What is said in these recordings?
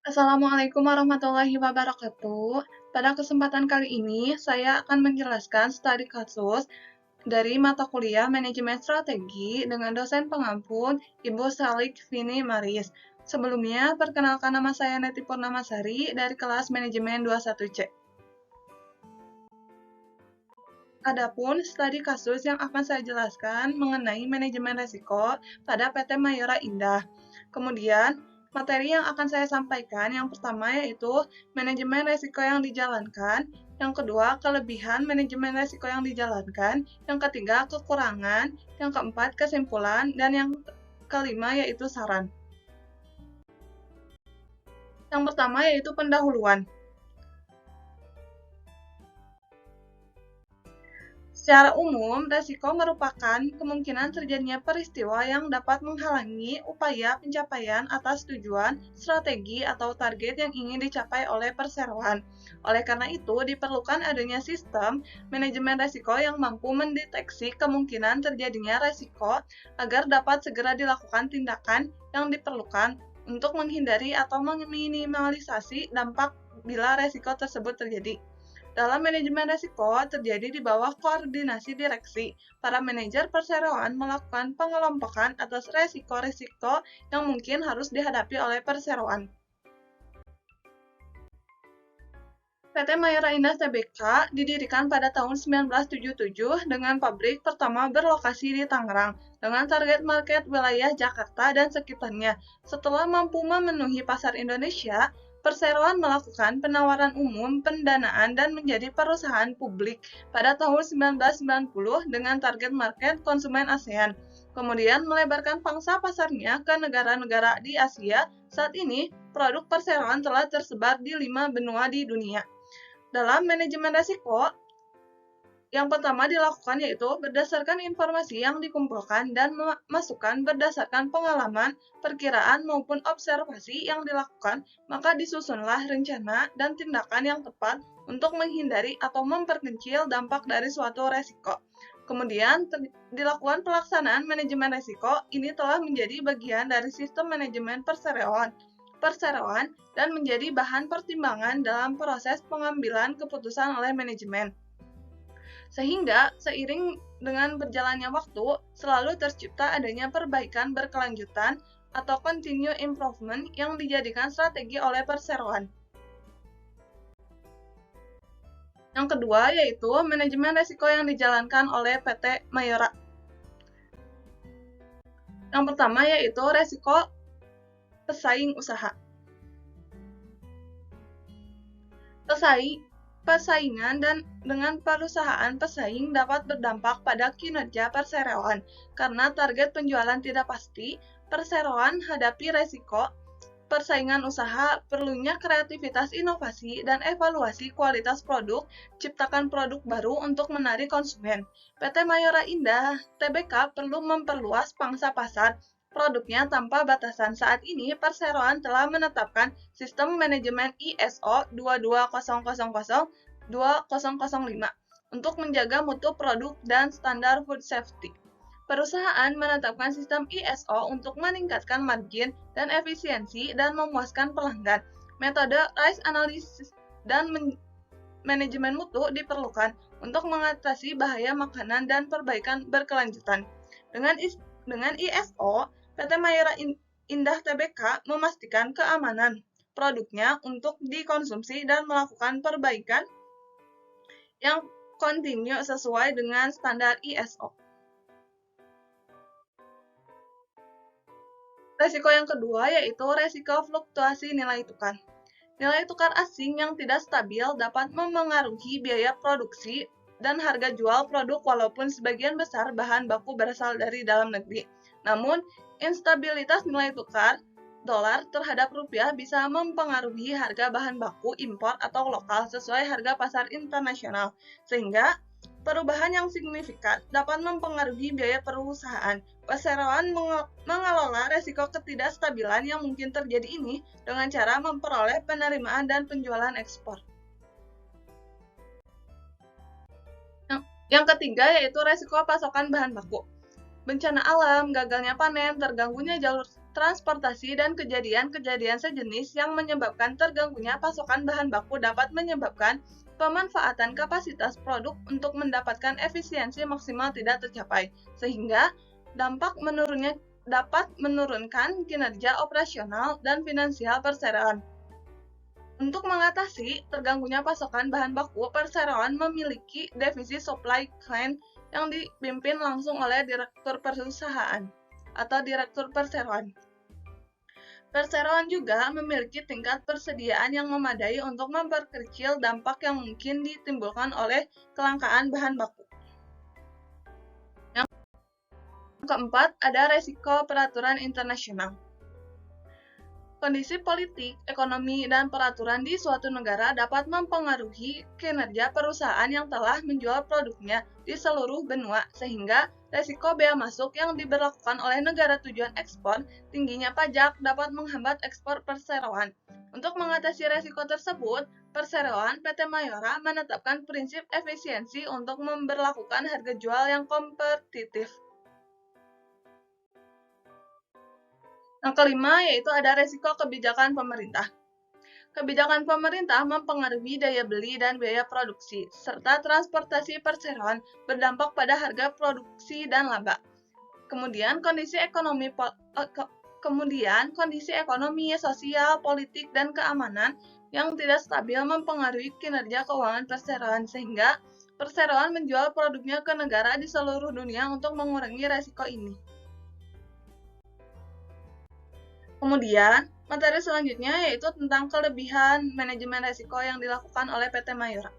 Assalamualaikum warahmatullahi wabarakatuh. Pada kesempatan kali ini, saya akan menjelaskan studi kasus dari mata kuliah Manajemen Strategi dengan dosen pengampu Ibu Salik Vini Maris. Sebelumnya, perkenalkan nama saya Neti Purnamasari dari kelas Manajemen 21C. Adapun studi kasus yang akan saya jelaskan mengenai manajemen risiko pada PT Mayora Indah. Kemudian, materi yang akan saya sampaikan yang pertama yaitu manajemen risiko yang dijalankan, yang kedua kelebihan manajemen risiko yang dijalankan, yang ketiga kekurangan, yang keempat kesimpulan, dan yang kelima yaitu saran. Yang pertama yaitu pendahuluan. Secara umum, resiko merupakan kemungkinan terjadinya peristiwa yang dapat menghalangi upaya pencapaian atas tujuan, strategi, atau target yang ingin dicapai oleh perseroan. Oleh karena itu, diperlukan adanya sistem manajemen resiko yang mampu mendeteksi kemungkinan terjadinya resiko agar dapat segera dilakukan tindakan yang diperlukan untuk menghindari atau meminimalisasi dampak bila resiko tersebut terjadi. Dalam manajemen risiko terjadi di bawah koordinasi direksi. Para manajer perseroan melakukan pengelompokan atas risiko-risiko yang mungkin harus dihadapi oleh perseroan. PT Mayora Indah Tbk didirikan pada tahun 1977 dengan pabrik pertama berlokasi di Tangerang dengan target market wilayah Jakarta dan sekitarnya. Setelah mampu memenuhi pasar Indonesia, perseroan melakukan penawaran umum pendanaan dan menjadi perusahaan publik pada tahun 1990 dengan target market konsumen ASEAN. Kemudian melebarkan pangsa pasarnya ke negara-negara di Asia. Saat ini, produk perseroan telah tersebar di 5 benua di dunia. Dalam manajemen risiko, yang pertama dilakukan yaitu berdasarkan informasi yang dikumpulkan dan masukan berdasarkan pengalaman, perkiraan maupun observasi yang dilakukan, maka disusunlah rencana dan tindakan yang tepat untuk menghindari atau memperkecil dampak dari suatu resiko. Kemudian dilakukan pelaksanaan manajemen risiko, ini telah menjadi bagian dari sistem manajemen perseroan dan menjadi bahan pertimbangan dalam proses pengambilan keputusan oleh manajemen. Sehingga seiring dengan berjalannya waktu, selalu tercipta adanya perbaikan berkelanjutan atau continuous improvement yang dijadikan strategi oleh perseroan. Yang kedua yaitu manajemen risiko yang dijalankan oleh PT Mayora. Yang pertama yaitu risiko pesaing usaha. Persaingan dan dengan perusahaan pesaing dapat berdampak pada kinerja perseroan. Karena target penjualan tidak pasti, perseroan hadapi resiko persaingan usaha, perlunya kreativitas inovasi dan evaluasi kualitas produk, ciptakan produk baru untuk menarik konsumen. PT Mayora Indah Tbk perlu memperluas pangsa pasar produknya tanpa batasan. Saat ini, perseroan telah menetapkan sistem manajemen ISO 22000-2005 untuk menjaga mutu produk dan standar food safety. Perusahaan menetapkan sistem ISO untuk meningkatkan margin dan efisiensi dan memuaskan pelanggan. Metode risk analysis dan manajemen mutu diperlukan untuk mengatasi bahaya makanan dan perbaikan berkelanjutan. Dengan ISO, PT Mayora Indah Tbk memastikan keamanan produknya untuk dikonsumsi dan melakukan perbaikan yang kontinu sesuai dengan standar ISO. Resiko yang kedua yaitu resiko fluktuasi nilai tukar. Nilai tukar asing yang tidak stabil dapat memengaruhi biaya produksi dan harga jual produk walaupun sebagian besar bahan baku berasal dari dalam negeri. Namun, instabilitas nilai tukar dolar terhadap rupiah bisa mempengaruhi harga bahan baku impor atau lokal sesuai harga pasar internasional, sehingga perubahan yang signifikan dapat mempengaruhi biaya perusahaan. Perseroan mengelola resiko ketidakstabilan yang mungkin terjadi ini dengan cara memperoleh penerimaan dan penjualan ekspor. Yang ketiga yaitu resiko pasokan bahan baku. Bencana alam, gagalnya panen, terganggunya jalur transportasi, dan kejadian-kejadian sejenis yang menyebabkan terganggunya pasokan bahan baku dapat menyebabkan pemanfaatan kapasitas produk untuk mendapatkan efisiensi maksimal tidak tercapai, sehingga dapat menurunkan kinerja operasional dan finansial perseroan. Untuk mengatasi terganggunya pasokan bahan baku, perseroan memiliki defisit supply chain yang dipimpin langsung oleh direktur perusahaan atau direktur perseroan. Perseroan juga memiliki tingkat persediaan yang memadai untuk memperkecil dampak yang mungkin ditimbulkan oleh kelangkaan bahan baku. Yang keempat, ada resiko peraturan internasional. Kondisi politik, ekonomi, dan peraturan di suatu negara dapat mempengaruhi kinerja perusahaan yang telah menjual produknya di seluruh benua, sehingga resiko bea masuk yang diberlakukan oleh negara tujuan ekspor, tingginya pajak dapat menghambat ekspor perseroan. Untuk mengatasi resiko tersebut, perseroan PT Mayora menetapkan prinsip efisiensi untuk memberlakukan harga jual yang kompetitif. Yang kelima, yaitu ada resiko kebijakan pemerintah. Kebijakan pemerintah mempengaruhi daya beli dan biaya produksi, serta transportasi perseroan berdampak pada harga produksi dan laba. Kemudian, kondisi ekonomi, sosial, politik, dan keamanan yang tidak stabil mempengaruhi kinerja keuangan perseroan, sehingga perseroan menjual produknya ke negara di seluruh dunia untuk mengurangi resiko ini. Kemudian, materi selanjutnya yaitu tentang kelebihan manajemen risiko yang dilakukan oleh PT Mayora.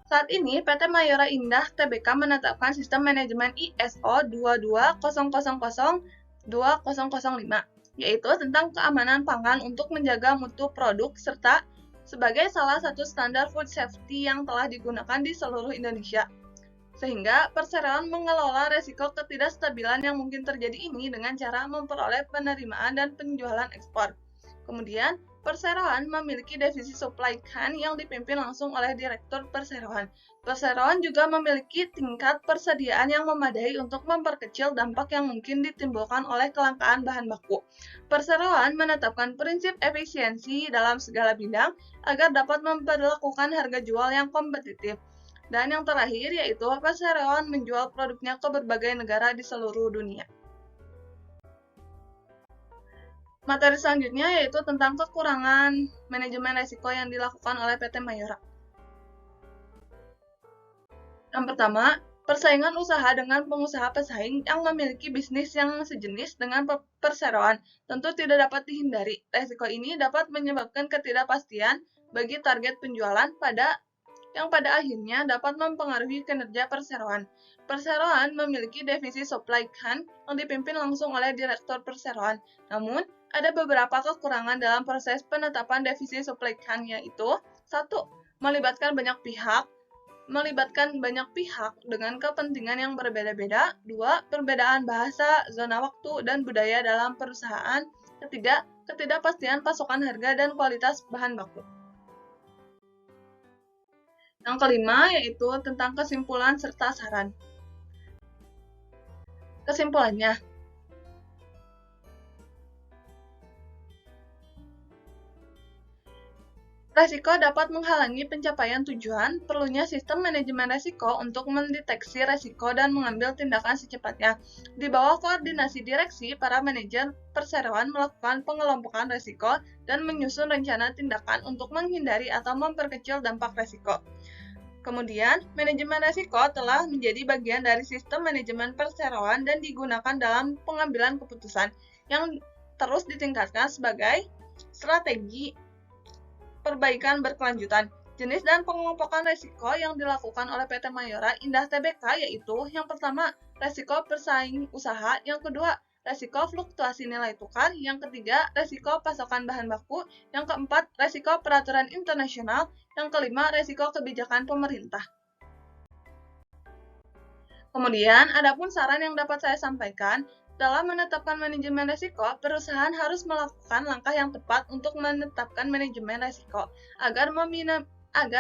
Saat ini, PT Mayora Indah Tbk menetapkan sistem manajemen ISO 22000-2005, yaitu tentang keamanan pangan untuk menjaga mutu produk serta sebagai salah satu standar food safety yang telah digunakan di seluruh Indonesia. Sehingga perseroan mengelola resiko ketidakstabilan yang mungkin terjadi ini dengan cara memperoleh penerimaan dan penjualan ekspor. Kemudian, perseroan memiliki defisit supply chain yang dipimpin langsung oleh direktur perseroan. Perseroan juga memiliki tingkat persediaan yang memadai untuk memperkecil dampak yang mungkin ditimbulkan oleh kelangkaan bahan baku. Perseroan menetapkan prinsip efisiensi dalam segala bidang agar dapat memperlakukan harga jual yang kompetitif. Dan yang terakhir yaitu perseroan menjual produknya ke berbagai negara di seluruh dunia. Materi selanjutnya yaitu tentang kekurangan manajemen risiko yang dilakukan oleh PT Mayora. Yang pertama, persaingan usaha dengan pengusaha pesaing yang memiliki bisnis yang sejenis dengan perseroan tentu tidak dapat dihindari. Risiko ini dapat menyebabkan ketidakpastian bagi target penjualan yang pada akhirnya dapat mempengaruhi kinerja perseroan. Perseroan memiliki defisit supply chain yang dipimpin langsung oleh direktur perseroan. Namun, ada beberapa kekurangan dalam proses penetapan defisit supply chain, yaitu 1. Melibatkan banyak pihak dengan kepentingan yang berbeda-beda. 2. Perbedaan bahasa, zona waktu, dan budaya dalam perusahaan. 3. Ketidakpastian pasokan harga dan kualitas bahan baku. Yang kelima yaitu tentang kesimpulan serta saran. Kesimpulannya, resiko dapat menghalangi pencapaian tujuan. Perlunya sistem manajemen resiko untuk mendeteksi resiko dan mengambil tindakan secepatnya. Di bawah koordinasi direksi, para manajer perseroan melakukan pengelompokan resiko dan menyusun rencana tindakan untuk menghindari atau memperkecil dampak resiko. Kemudian, manajemen resiko telah menjadi bagian dari sistem manajemen perseroan dan digunakan dalam pengambilan keputusan yang terus ditingkatkan sebagai strategi perbaikan berkelanjutan. Jenis dan pengelompokan resiko yang dilakukan oleh PT Mayora Indah Tbk yaitu yang pertama, resiko persaing usaha, yang kedua, resiko fluktuasi nilai tukar, yang ketiga, resiko pasokan bahan baku, yang keempat, resiko peraturan internasional, yang kelima, resiko kebijakan pemerintah. Kemudian, adapun saran yang dapat saya sampaikan, dalam menetapkan manajemen resiko, perusahaan harus melakukan langkah yang tepat untuk menetapkan manajemen resiko agar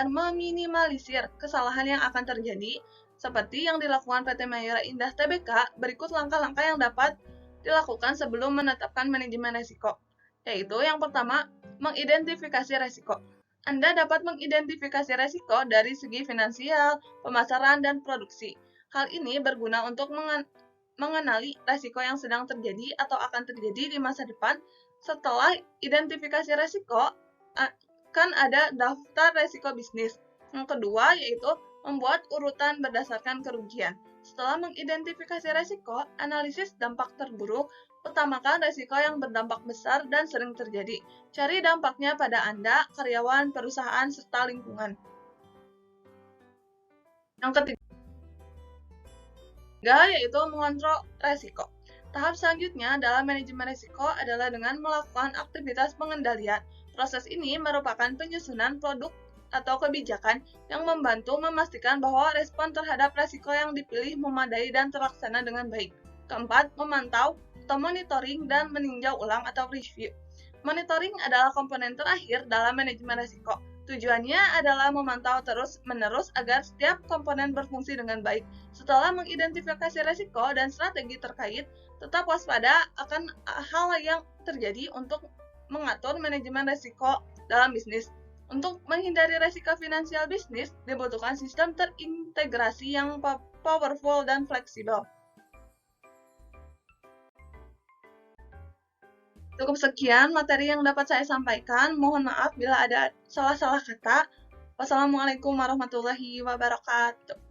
meminimalisir kesalahan yang akan terjadi Seperti yang dilakukan PT Mayora Indah Tbk, berikut langkah-langkah yang dapat dilakukan sebelum menetapkan manajemen risiko. Yaitu yang pertama, mengidentifikasi risiko. Anda dapat mengidentifikasi risiko dari segi finansial, pemasaran, dan produksi. Hal ini berguna untuk mengenali risiko yang sedang terjadi atau akan terjadi di masa depan. Setelah identifikasi risiko, akan ada daftar risiko bisnis. Yang kedua yaitu membuat urutan berdasarkan kerugian. Setelah mengidentifikasi risiko, analisis dampak terburuk, utamakan risiko yang berdampak besar dan sering terjadi. Cari dampaknya pada Anda, karyawan, perusahaan, serta lingkungan. Yang ketiga yaitu mengontrol risiko. Tahap selanjutnya dalam manajemen risiko adalah dengan melakukan aktivitas pengendalian. Proses ini merupakan penyusunan produk atau kebijakan yang membantu memastikan bahwa respon terhadap risiko yang dipilih memadai dan terlaksana dengan baik. Keempat, memantau atau monitoring dan meninjau ulang atau review. Monitoring adalah komponen terakhir dalam manajemen risiko. Tujuannya adalah memantau terus-menerus agar setiap komponen berfungsi dengan baik. Setelah mengidentifikasi risiko dan strategi terkait, tetap waspada akan hal yang terjadi untuk mengatur manajemen risiko dalam bisnis. Untuk menghindari risiko finansial bisnis, dibutuhkan sistem terintegrasi yang powerful dan fleksibel. Cukup sekian materi yang dapat saya sampaikan. Mohon maaf bila ada salah-salah kata. Wassalamualaikum warahmatullahi wabarakatuh.